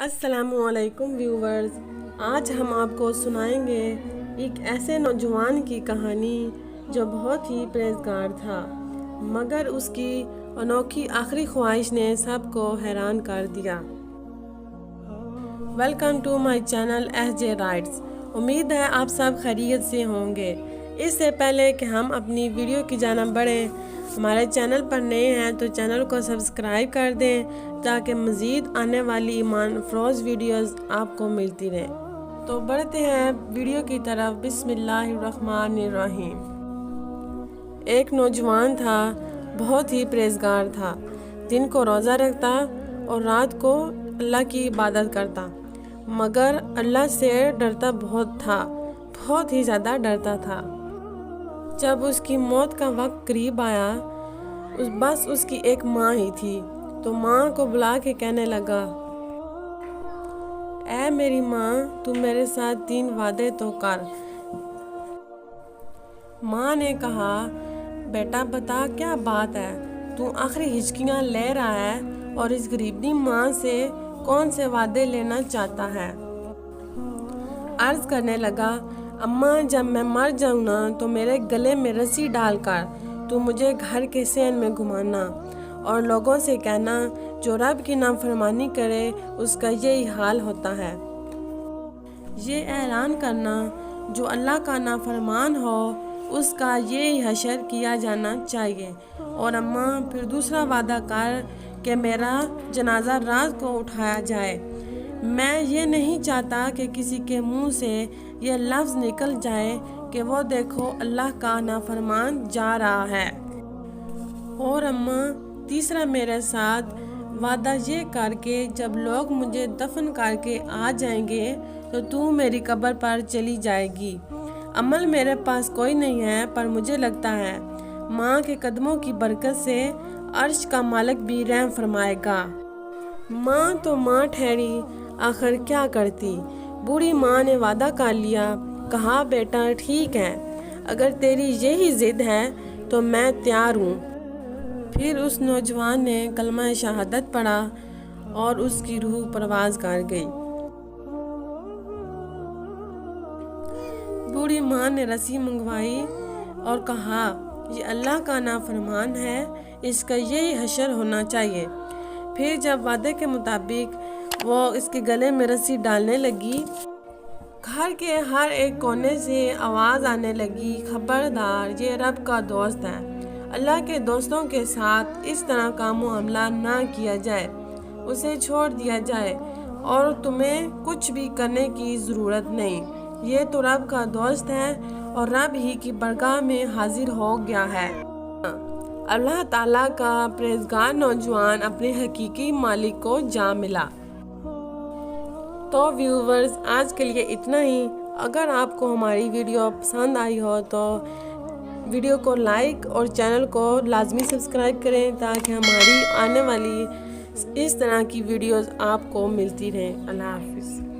السلام علیکم ویورز، آج ہم آپ کو سنائیں گے ایک ایسے نوجوان کی کہانی جو بہت ہی پرہیزگار تھا، مگر اس کی انوکھی آخری خواہش نے سب کو حیران کر دیا۔ Welcome to my channel S J writes. امید ہے آپ سب خیریت سے ہوں گے۔ اس سے پہلے کہ ہم اپنی ویڈیو کی جانب بڑھیں، ہمارے چینل پر نئے ہیں تو چینل کو سبسکرائب کر دیں تاکہ مزید آنے والی ایمان افروز ویڈیوز آپ کو ملتی رہیں۔ تو بڑھتے ہیں ویڈیو کی طرف۔ بسم اللہ الرحمن الرحیم۔ ایک نوجوان تھا، بہت ہی پرہیزگار تھا، دن کو روزہ رکھتا اور رات کو اللہ کی عبادت کرتا، مگر اللہ سے ڈرتا بہت تھا، بہت ہی زیادہ ڈرتا تھا۔ جب اس کی موت کا وقت قریب آیا، بس اس کی ایک ماں ہی تھی، تو ماں کو بلا کے کہنے لگا، اے میری ماں، تو میرے ساتھ 3 وعدے تو کر۔ ماں نے کہا، بیٹا بتا کیا بات ہے، تو آخری ہچکیاں لے رہا ہے اور اس غریبی ماں سے کون سے وعدے لینا چاہتا ہے؟ عرض کرنے لگا، اماں جب میں مر جاؤں نا تو میرے گلے میں رسی ڈال کر تو مجھے گھر کے صحن میں گھمانا اور لوگوں سے کہنا جو رب کی نافرمانی کرے اس کا یہی حال ہوتا ہے۔ یہ اعلان کرنا جو اللہ کا نافرمان ہو اس کا یہی حشر کیا جانا چاہیے۔ اور اماں پھر دوسرا وعدہ کر کہ میرا جنازہ رات کو اٹھایا جائے۔ میں یہ نہیں چاہتا کہ کسی کے منہ سے یہ لفظ نکل جائے کہ وہ دیکھو اللہ کا نافرمان جا رہا ہے۔ اور اماں تیسرا میرے ساتھ وعدہ یہ کر کے جب لوگ مجھے دفن کر کے آ جائیں گے تو میری قبر پر چلی جائے گی۔ عمل میرے پاس کوئی نہیں ہے، پر مجھے لگتا ہے ماں کے قدموں کی برکت سے عرش کا مالک بھی رحم فرمائے گا۔ ماں تو ماں ٹھہری، آخر کیا کرتی؟ بوڑھی ماں نے وعدہ کر لیا۔ کہا، بیٹا ٹھیک ہے، اگر تیری یہی ضد ہے تو میں تیار ہوں۔ پھر اس نوجوان نے کلمہ شہادت پڑھا اور اس کی روح پرواز کر گئی۔ بوڑھی ماں نے رسی منگوائی اور کہا، یہ اللہ کا نافرمان ہے، اس کا یہی حشر ہونا چاہیے۔ پھر جب وعدے کے مطابق وہ اس کے گلے میں رسی ڈالنے لگی، گھر کے ہر ایک کونے سے آواز آنے لگی، خبردار، یہ رب کا دوست ہے، اللہ کے دوستوں کے ساتھ اس طرح کا معاملہ نہ کیا جائے، اسے چھوڑ دیا جائے اور تمہیں کچھ بھی کرنے کی ضرورت نہیں، یہ تو رب کا دوست ہے اور رب ہی کی بارگاہ میں حاضر ہو گیا ہے۔ اللہ تعالیٰ کا پرہیزگار نوجوان اپنے حقیقی مالک کو جا ملا۔ تو ویورز، آج کے لیے اتنا ہی۔ اگر آپ کو ہماری ویڈیو پسند آئی ہو تو ویڈیو کو لائک اور چینل کو لازمی سبسکرائب کریں تاکہ ہماری آنے والی اس طرح کی ویڈیوز آپ کو ملتی رہیں۔ اللہ حافظ۔